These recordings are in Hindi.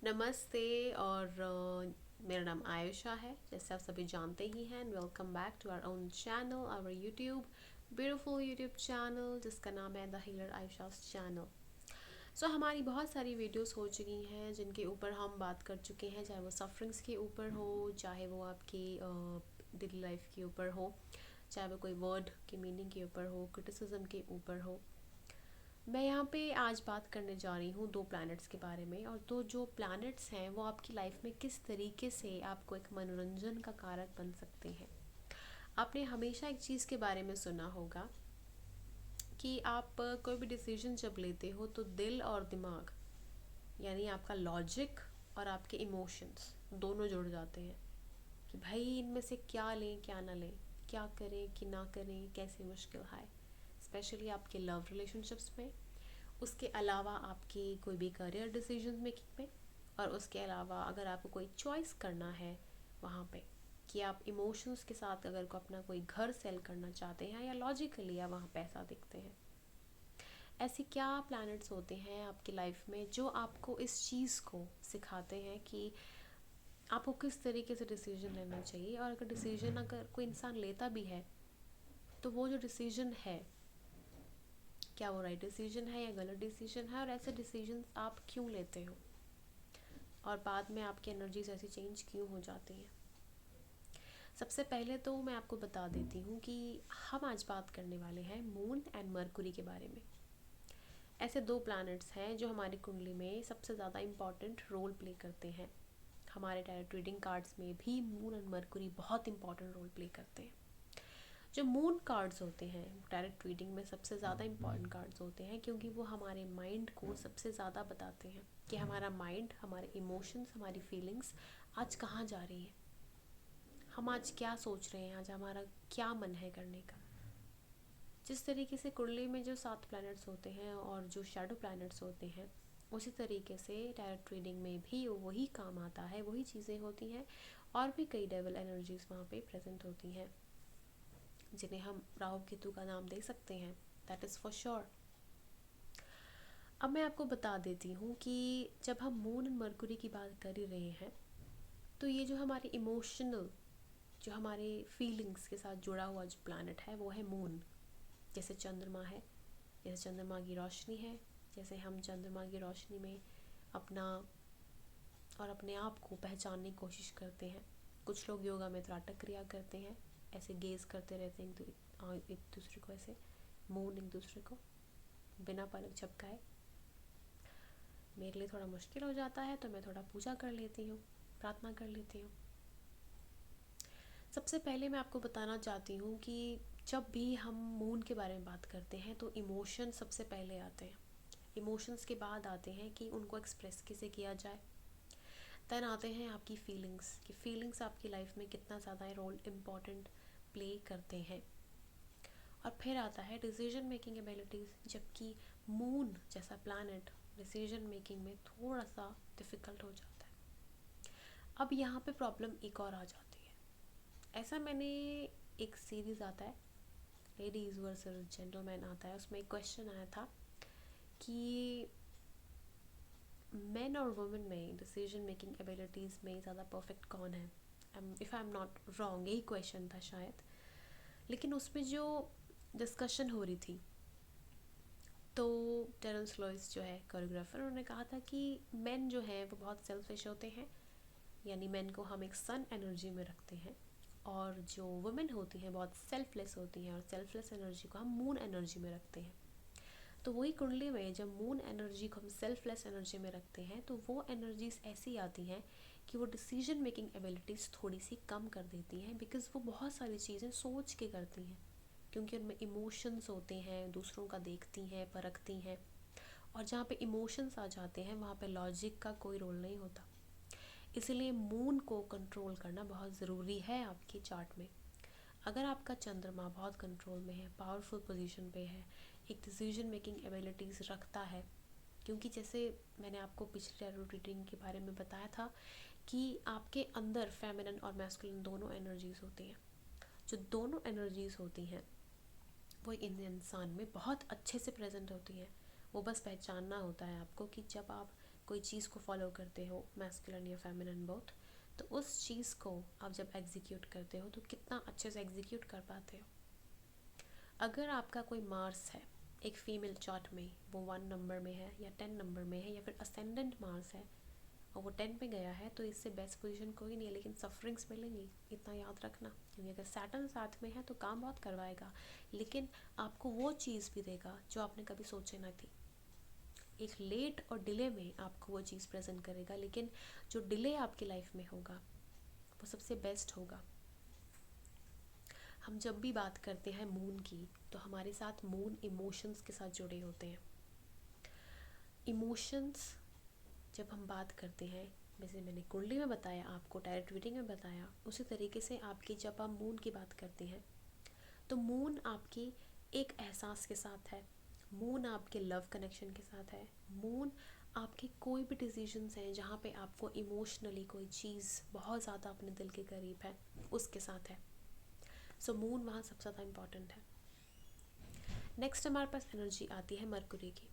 नमस्ते और मेरा नाम आयुषा है, जैसे आप सभी जानते ही हैं। And welcome back to our own channel, our YouTube beautiful YouTube channel जिसका नाम है the healer Ayushas channel. So हमारी बहुत सारी वीडियोस हो चुकी हैं जिनके ऊपर हम बात कर चुके हैं, चाहे वो सफरिंग्स के ऊपर हो, चाहे वो आपकी डेली लाइफ के ऊपर हो, चाहे वो कोई वर्ड के मीनिंग के ऊपर हो, क्रिटिसिज्म के ऊपर हो। मैं यहाँ पे आज बात करने जा रही हूँ दो प्लैनेट्स के बारे में, और दो जो प्लैनेट्स हैं वो आपकी लाइफ में किस तरीके से आपको एक मनोरंजन का कारक बन सकते हैं। आपने हमेशा एक चीज़ के बारे में सुना होगा कि आप कोई भी डिसीजन जब लेते हो तो दिल और दिमाग, यानी आपका लॉजिक और आपके इमोशंस दोनों जुड़ जाते हैं कि भाई इनमें से क्या लें क्या ना लें, क्या करें कि ना करें, कैसे मुश्किल आए, स्पेशली आपके लव रिलेशनशिप्स में। उसके अलावा आपकी कोई भी करियर डिसीजन मेकिंग में, और उसके अलावा अगर आपको कोई चॉइस करना है वहाँ पे, कि आप इमोशंस के साथ अगर को अपना कोई घर सेल करना चाहते हैं या लॉजिकली आप वहाँ पैसा देखते हैं। ऐसे क्या प्लैनेट्स होते हैं आपकी लाइफ में जो आपको इस चीज़ को सिखाते हैं कि आपको किस तरीके से डिसीजन लेना चाहिए, और अगर डिसीजन अगर कोई इंसान लेता भी है तो वो जो डिसीजन है क्या वो राइट डिसीजन है या गलत डिसीजन है, और ऐसे डिसीजन आप क्यों लेते हो, और बाद में आपकी एनर्जीज ऐसी चेंज क्यों हो जाती हैं। सबसे पहले तो मैं आपको बता देती हूँ कि हम आज बात करने वाले हैं मून एंड मरकुरी के बारे में। ऐसे दो प्लैनेट्स हैं जो हमारी कुंडली में सबसे ज़्यादा इम्पॉर्टेंट रोल प्ले करते हैं। हमारे टैरोट रीडिंग कार्ड्स में भी मून एंड मरकुरी बहुत इंपॉर्टेंट रोल प्ले करते हैं। जो मून कार्ड्स होते हैं टैरोट रीडिंग में सबसे ज़्यादा इंपॉर्टेंट कार्ड्स होते हैं, क्योंकि वो हमारे माइंड को सबसे ज़्यादा बताते हैं कि हमारा माइंड, हमारे इमोशंस, हमारी फीलिंग्स आज कहाँ जा रही है, हम आज क्या सोच रहे हैं, आज हमारा क्या मन है करने का। जिस तरीके से कुंडली में जो 7 प्लैनेट्स होते हैं और जो शैडो प्लैनेट्स होते हैं, उसी तरीके से टैरोट रीडिंग में भी वही काम आता है, वही चीज़ें होती हैं। और भी कई डेवल एनर्जीज वहाँ पे प्रेजेंट होती हैं जिन्हें हम राहु केतु का नाम दे सकते हैं, दैट इज़ फॉर श्योर। अब मैं आपको बता देती हूँ कि जब हम मून एंड मरकुरी की बात कर ही रहे हैं तो ये जो हमारे इमोशनल, जो हमारे फीलिंग्स के साथ जुड़ा हुआ जो प्लैनेट है वो है मून। जैसे चंद्रमा है, जैसे चंद्रमा की रोशनी है, जैसे हम चंद्रमा की रोशनी में अपना और अपने आप को पहचानने की कोशिश करते हैं। कुछ लोग योगा में त्राटक क्रिया करते हैं, ऐसे गेज करते रहते हैं एक दूसरे को, ऐसे मून एक दूसरे को बिना पलक झपकाए। मेरे लिए थोड़ा मुश्किल हो जाता है तो मैं थोड़ा पूजा कर लेती हूँ, प्रार्थना कर लेती हूँ। सबसे पहले मैं आपको बताना चाहती हूँ कि जब भी हम मून के बारे में बात करते हैं तो इमोशन सबसे पहले आते हैं। इमोशंस के बाद आते हैं कि उनको एक्सप्रेस कैसे किया जाए। देन आते हैं आपकी फीलिंग्स, कि फीलिंग्स आपकी लाइफ में कितना ज़्यादा रोल इम्पॉर्टेंट प्ले करते हैं। और फिर आता है डिसीजन मेकिंग एबिलिटीज़, जबकि मून जैसा प्लैनेट डिसीजन मेकिंग में थोड़ा सा डिफ़िकल्ट हो जाता है। अब यहाँ पे प्रॉब्लम एक और आ जाती है। ऐसा मैंने एक सीरीज़ आता है लेडीज़ वर्सेस जेंटलमैन आता है, उसमें एक क्वेश्चन आया था कि मेन और वुमेन में डिसीजन मेकिंग एबिलिटीज़ में ज़्यादा परफेक्ट कौन है। If I am not wrong यही क्वेश्चन था शायद। लेकिन उसमें जो डिस्कशन हो रही थी तो टेरेंस लॉइस जो है कोरियोग्राफर, उन्होंने कहा था कि मेन जो हैं वो बहुत सेल्फिश होते हैं, यानी मेन को हम एक सन एनर्जी में रखते हैं, और जो वुमेन होती हैं बहुत सेल्फलेस होती हैं, और सेल्फलेस एनर्जी को हम मून एनर्जी में रखते हैं। तो वही कुंडली में जब मून एनर्जी को हम सेल्फलेस एनर्जी में रखते हैं तो वो एनर्जीज ऐसी आती हैं कि वो डिसीजन मेकिंग एबिलिटीज़ थोड़ी सी कम कर देती हैं, बिकॉज़ वो बहुत सारी चीज़ें सोच के करती हैं, क्योंकि उनमें इमोशंस होते हैं, दूसरों का देखती हैं, परखती हैं। और जहाँ पे इमोशंस आ जाते हैं वहाँ पे लॉजिक का कोई रोल नहीं होता। इसलिए मून को कंट्रोल करना बहुत ज़रूरी है आपके चार्ट में। अगर आपका चंद्रमा बहुत कंट्रोल में है, पावरफुल पोजीशन पे है, एक डिसीजन मेकिंग एबिलिटीज़ रखता है, क्योंकि जैसे मैंने आपको पिछले टैरो रीडिंग के बारे में बताया था कि आपके अंदर फेमिनिन और मैस्कुलिन दोनों एनर्जीज होती हैं। जो दोनों एनर्जीज होती हैं वो इन इंसान में बहुत अच्छे से प्रेजेंट होती हैं। वो बस पहचानना होता है आपको कि जब आप कोई चीज़ को फॉलो करते हो, मैस्कुलिन या फेमिनिन बोथ, तो उस चीज़ को आप जब एग्जीक्यूट करते हो तो कितना अच्छे से एग्जीक्यूट कर पाते हो। अगर आपका कोई मार्स है एक फीमेल चार्ट में, वो 1 नंबर में है या 10 नंबर में है या फिर असेंडेंट मार्स है और वो 10 पे गया है, तो इससे बेस्ट पोजीशन कोई नहीं है, लेकिन सफरिंग्स मिलेंगी, इतना याद रखना। क्योंकि अगर सैटर्न साथ में है तो काम बहुत करवाएगा, लेकिन आपको वो चीज़ भी देगा जो आपने कभी सोचे ना थी। एक लेट और डिले में आपको वो चीज़ प्रेजेंट करेगा, लेकिन जो डिले आपकी लाइफ में होगा वो सबसे बेस्ट होगा। हम जब भी बात करते हैं मून की, तो हमारे साथ मून इमोशंस के साथ जुड़े होते हैं। इमोशंस जब हम बात करते हैं, जैसे मैंने कुंडली में बताया, आपको डायरेक्ट रीडिंग में बताया, उसी तरीके से आपकी जब आप मून की बात करते हैं तो मून आपकी एक एहसास के साथ है, मून आपके लव कनेक्शन के साथ है, मून आपके कोई भी डिसीजंस हैं जहाँ पे आपको इमोशनली कोई चीज़ बहुत ज़्यादा अपने दिल के करीब है, उसके साथ है। सो मून वहाँ सबसे ज़्यादा इम्पॉर्टेंट है। नेक्स्ट हमारे पास एनर्जी आती है मरकुरी की।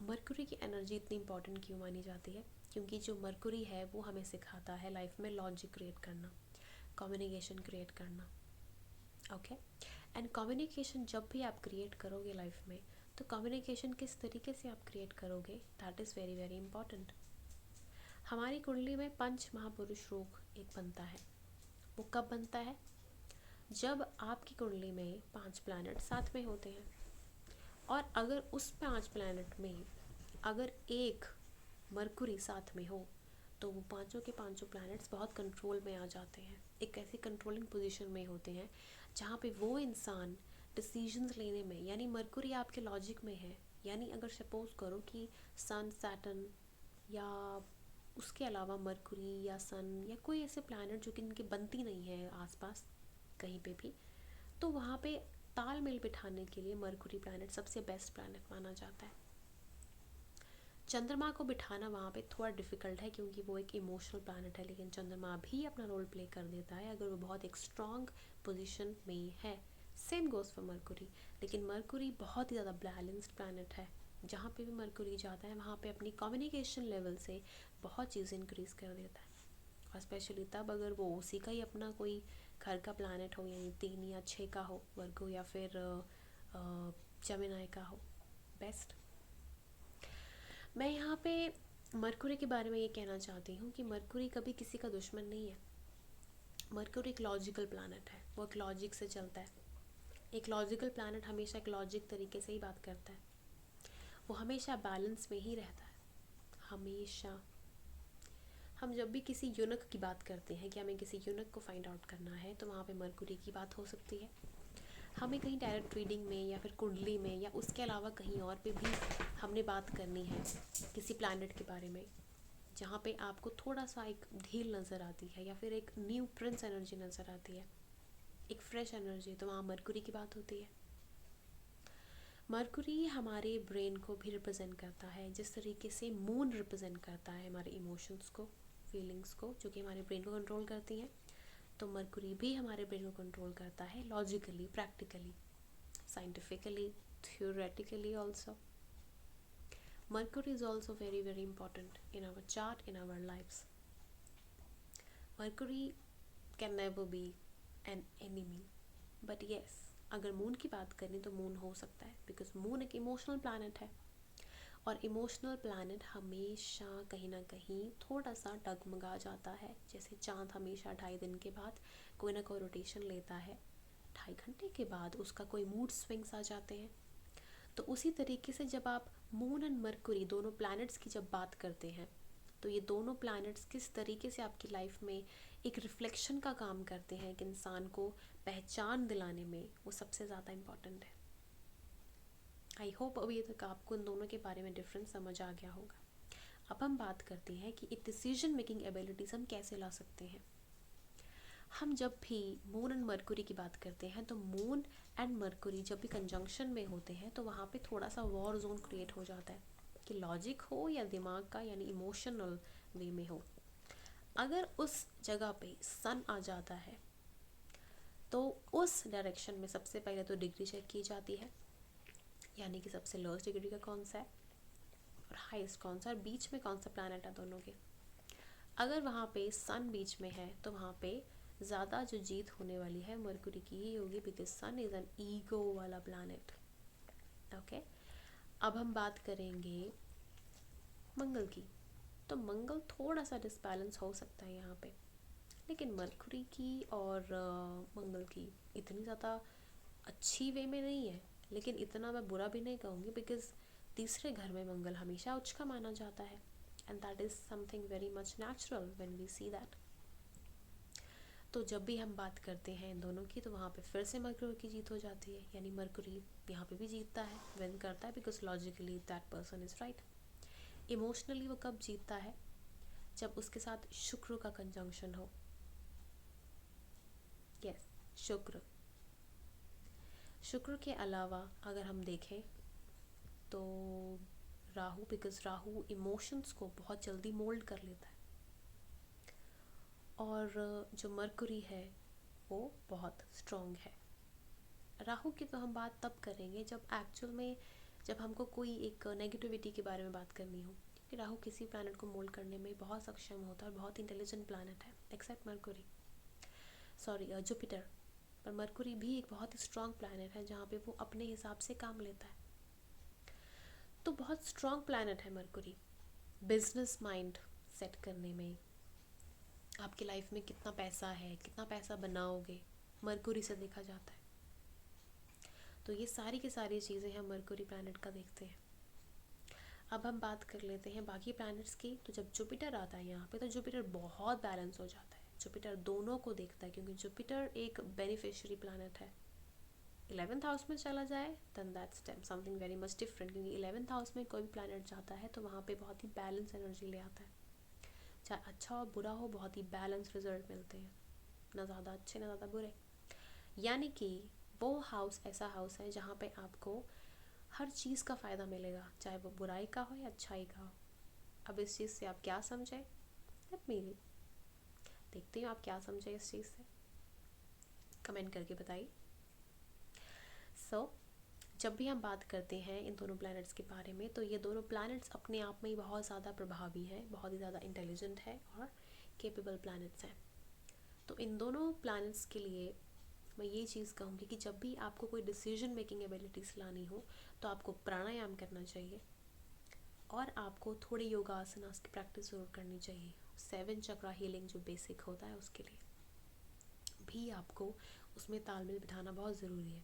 मरकुरी की एनर्जी इतनी इम्पॉर्टेंट क्यों मानी जाती है? क्योंकि जो मरकुरी है वो हमें सिखाता है लाइफ में लॉजिक क्रिएट करना, कम्युनिकेशन क्रिएट करना। ओके, एंड कम्युनिकेशन जब भी आप क्रिएट करोगे लाइफ में, तो कम्युनिकेशन किस तरीके से आप क्रिएट करोगे, that is very very important. हमारी कुंडली में पंच महापुरुष योग एक बनता है। वो कब बनता है? जब आपकी कुंडली में 5 प्लैनेट साथ में होते हैं, और अगर उस 5 प्लैनेट में अगर एक मरकुरी साथ में हो, तो वो पांचों के पांचों प्लैनेट्स बहुत कंट्रोल में आ जाते हैं, एक ऐसी कंट्रोलिंग पोजीशन में होते हैं जहाँ पे वो इंसान डिसीजंस लेने में, यानी मरकुरी आपके लॉजिक में है, यानी अगर सपोज करो कि सन, सैटर्न या उसके अलावा मरकुरी या सन या कोई ऐसे प्लैनेट जो कि इनकी बनती नहीं है आसपास कहीं पे भी, तो वहाँ पे तालमेल बिठाने के लिए मरकुरी प्लैनेट सबसे बेस्ट प्लैनेट माना जाता है। चंद्रमा को बिठाना वहाँ पे थोड़ा डिफ़िकल्ट है क्योंकि वो एक इमोशनल प्लैनेट है, लेकिन चंद्रमा भी अपना रोल प्ले कर देता है अगर वो बहुत एक स्ट्रॉन्ग पोजीशन में है। सेम गोज़ फॉर मरकुरी, लेकिन मरकुरी बहुत ही ज़्यादा बैलेंस्ड प्लैनेट है। जहाँ पे भी मरकुरी जाता है वहाँ पे अपनी कम्युनिकेशन लेवल से बहुत चीज़ें इंक्रीज़ कर देता है, और स्पेशली तब अगर वो उसी का ही अपना कोई घर का प्लैनेट हो, यानी 3 या 6 का हो, वर्गो या फिर जमिनाई का हो, बेस्ट। मैं यहाँ पे मरकुरी के बारे में ये कहना चाहती हूँ कि मरकुरी कभी किसी का दुश्मन नहीं है। मरकुरी एक लॉजिकल प्लैनेट है, वो एक लॉजिक से चलता है। एक लॉजिकल प्लैनेट हमेशा एक लॉजिक तरीके से ही बात करता है, वो हमेशा बैलेंस में ही रहता है, हमेशा। हम जब भी किसी यूनिक की बात करते हैं कि हमें किसी यूनिक को फाइंड आउट करना है, तो वहाँ पे मरकुरी की बात हो सकती है। हमें कहीं डायरेक्ट रीडिंग में या फिर कुंडली में या उसके अलावा कहीं और पे भी हमने बात करनी है किसी प्लैनेट के बारे में जहाँ पे आपको थोड़ा सा एक ढील नज़र आती है या फिर एक न्यू प्रिंस एनर्जी नज़र आती है, एक फ्रेश एनर्जी, तो वहाँ मरकुरी की बात होती है। मरकुरी हमारे ब्रेन को भी रिप्रेजेंट करता है, जिस तरीके से मून रिप्रेजेंट करता है हमारे इमोशंस को, फीलिंग्स को, जो कि हमारे ब्रेन को कंट्रोल करती हैं। तो मरकुरी भी हमारे ब्रेन को कंट्रोल करता है logically, practically, scientifically, theoretically also. Mercury is also very very important in our chart, in our lives. Mercury can never be an enemy, but yes, अगर मून की बात करें तो मून हो सकता है, बिकॉज मून एक इमोशनल प्लैनेट है, और इमोशनल प्लैनेट हमेशा कहीं ना कहीं थोड़ा सा डगमगा जाता है। जैसे चांद हमेशा 2.5 दिन के बाद कोई ना कोई रोटेशन लेता है, 2.5 घंटे के बाद उसका कोई मूड स्विंग्स आ जाते हैं। तो उसी तरीके से जब आप मून एंड मरकुरी दोनों प्लैनेट्स की जब बात करते हैं, तो ये दोनों प्लैनेट्स किस तरीके से आपकी लाइफ में एक रिफ्लेक्शन का काम करते हैं, एक इंसान को पहचान दिलाने में, वो सबसे ज़्यादा इम्पॉर्टेंट है। आई होप अभी तक आपको इन दोनों के बारे में डिफरेंस समझ आ गया होगा। अब हम बात करते हैं कि एक डिसीजन मेकिंग एबिलिटीज़ हम कैसे ला सकते हैं। हम जब भी मून एंड मरकुरी की बात करते हैं, तो मून एंड मरकुरी जब भी कंजंक्शन में होते हैं, तो वहाँ पे थोड़ा सा वॉर जोन क्रिएट हो जाता है कि लॉजिक हो या दिमाग का, यानी इमोशनल वे में हो। अगर उस जगह पे सन आ जाता है, तो उस डायरेक्शन में सबसे पहले तो डिग्री चेक की जाती है, यानी कि सबसे लोएस्ट डिग्री का कौन सा है, और हाईएस्ट कौन सा, और बीच में कौन सा प्लैनेट है दोनों के। अगर वहाँ पे सन बीच में है तो वहाँ पे ज़्यादा जो जीत होने वाली है मरकुरी की ही होगी, because sun is an ego वाला प्लैनेट। ओके, अब हम बात करेंगे मंगल की। तो मंगल थोड़ा सा डिसबैलेंस हो सकता है यहाँ पे, लेकिन मरकुरी की और मंगल की इतनी ज़्यादा अच्छी वे में नहीं है, लेकिन इतना मैं बुरा भी नहीं कहूँगी, बिकॉज तीसरे घर में मंगल हमेशा उच्च का माना जाता है, and that is something very much natural when we see that. तो जब भी हम बात करते हैं इन दोनों की, तो वहाँ पे फिर से मरकुरी की जीत हो जाती है, यानी मरकुरी यहाँ पे भी जीतता है, विन करता है, because logically that person is right. Emotionally वो कब जीतता है, जब उसके साथ शुक्र का कंजंक्शन हो। यस, शुक्र। शुक्र के अलावा अगर हम देखें तो राहु, बिकॉज राहु इमोशंस को बहुत जल्दी मोल्ड कर लेता है, और जो मरकुरी है वो बहुत स्ट्रॉन्ग है। राहु की तो हम बात तब करेंगे जब एक्चुअल में, जब हमको कोई एक नेगेटिविटी के बारे में बात करनी हो, क्योंकि राहु किसी प्लैनेट को मोल्ड करने में बहुत सक्षम होता है और बहुत इंटेलिजेंट प्लैनेट है, एक्सेप्ट मरकुरी, सॉरी जुपिटर। पर मरकुरी भी एक बहुत ही स्ट्रॉन्ग प्लैनेट है जहाँ पे वो अपने हिसाब से काम लेता है। तो बहुत स्ट्रॉन्ग प्लैनेट है मरकुरी बिजनेस माइंड सेट करने में। आपकी लाइफ में कितना पैसा है, कितना पैसा बनाओगे, मरकुरी से देखा जाता है। तो ये सारी की सारी चीज़ें हम मरकुरी प्लैनेट का देखते हैं। अब हम बात कर लेते हैं बाकी प्लैनेट्स की। तो जब जुपिटर आता है यहाँ पे, तो जुपिटर बहुत बैलेंस हो जाता है। जुपिटर दोनों को देखता है, क्योंकि जुपिटर एक बेनिफिशियरी प्लैनेट है। 11th हाउस में चला जाए then that's something very much different, क्योंकि 11th हाउस में कोई भी प्लैनेट जाता है तो वहाँ पे बहुत ही बैलेंस एनर्जी ले आता है। चाहे अच्छा हो बुरा हो, बहुत ही बैलेंस रिजल्ट मिलते हैं, ना ज़्यादा अच्छे ना ज़्यादा बुरे। यानी कि वो हाउस ऐसा हाउस है जहाँ पे आपको हर चीज़ का फ़ायदा मिलेगा, चाहे वो बुराई का हो या अच्छाई का हो। अब इस चीज़ से आप क्या समझे, लेट मी देखती हूँ आप क्या समझे इस चीज़ से, कमेंट करके बताइए। सो जब भी हम बात करते हैं इन दोनों प्लैनेट्स के बारे में, तो ये दोनों प्लैनेट्स अपने आप में ही बहुत ज़्यादा प्रभावी हैं, बहुत ही ज़्यादा इंटेलिजेंट है और केपेबल प्लैनेट्स हैं। तो इन दोनों प्लैनेट्स के लिए मैं ये चीज़ कहूँगी कि जब भी आपको कोई डिसीजन मेकिंग एबिलिटीज़ लानी हो, तो आपको प्राणायाम करना चाहिए, और आपको थोड़े योगासनास की प्रैक्टिस ज़रूर करनी चाहिए। 7 चक्रा हीलिंग जो बेसिक होता है उसके लिए भी आपको उसमें तालमेल बिठाना बहुत ज़रूरी है।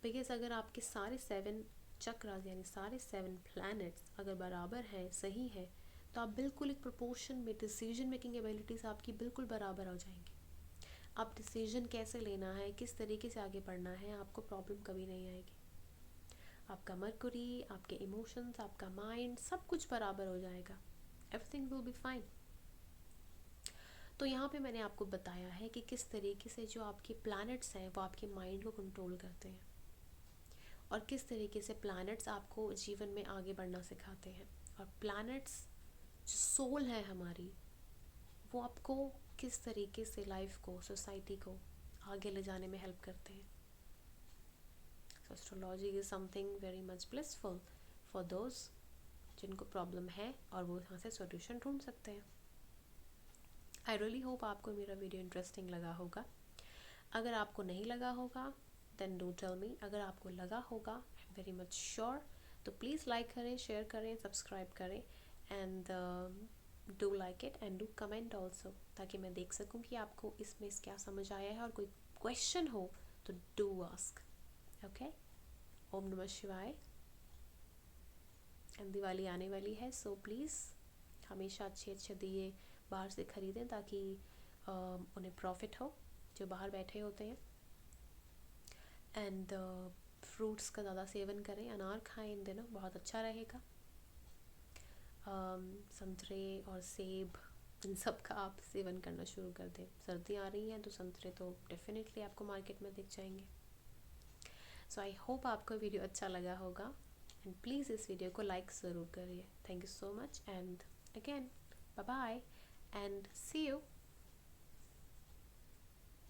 बिकॉज अगर आपके सारे 7 चक्रास यानी सारे 7 प्लैनेट्स अगर बराबर हैं, सही है, तो आप बिल्कुल एक प्रोपोर्शन में डिसीजन मेकिंग एबिलिटीज़ आपकी बिल्कुल बराबर हो जाएंगी। आप डिसीजन कैसे लेना है, किस तरीके से आगे बढ़ना है, आपको प्रॉब्लम कभी नहीं आएगी। आपका मरकुरी, आपके इमोशंस, आपका माइंड, सब कुछ बराबर हो जाएगा, एवरीथिंग विल बी फाइन। तो यहाँ पे मैंने आपको बताया है कि किस तरीके से जो आपके प्लैनेट्स हैं वो आपके माइंड को कंट्रोल करते हैं, और किस तरीके से प्लैनेट्स आपको जीवन में आगे बढ़ना सिखाते हैं, और प्लैनेट्स जो सोल है हमारी, वो आपको किस तरीके से लाइफ को, सोसाइटी को आगे ले जाने में हेल्प करते हैं। So astrology is something very much blissful for those जिनको प्रॉब्लम है और वो यहाँ से सॉल्यूशन ढूंढ सकते हैं। आई रियली होप आपको मेरा वीडियो इंटरेस्टिंग लगा होगा। अगर आपको नहीं लगा होगा देन डू टेल मी। अगर आपको लगा होगा, I am very much sure, तो प्लीज़ लाइक करें, शेयर करें, सब्सक्राइब करें, and do like it and do comment also, ताकि मैं देख सकूं कि आपको इसमें क्या समझ आया है, और कोई क्वेश्चन हो तो डू आस्क। ओके, ओम नमः शिवाय। एंड दिवाली आने वाली है, सो प्लीज़ हमेशा अच्छे अच्छे दिए बाहर से ख़रीदें, ताकि उन्हें प्रॉफिट हो जो बाहर बैठे होते हैं। एंड फ्रूट्स का ज़्यादा सेवन करें, अनार खाएं इन दिनों, बहुत अच्छा रहेगा। संतरे और सेब, इन सब का आप सेवन करना शुरू कर दें। सर्दियाँ आ रही हैं तो संतरे तो डेफिनेटली आपको मार्केट में दिख जाएंगे। सो आई होप आपको वीडियो अच्छा लगा होगा, एंड प्लीज़ इस वीडियो को लाइक ज़रूर करिए। Thank you so much, and again bye bye and see you.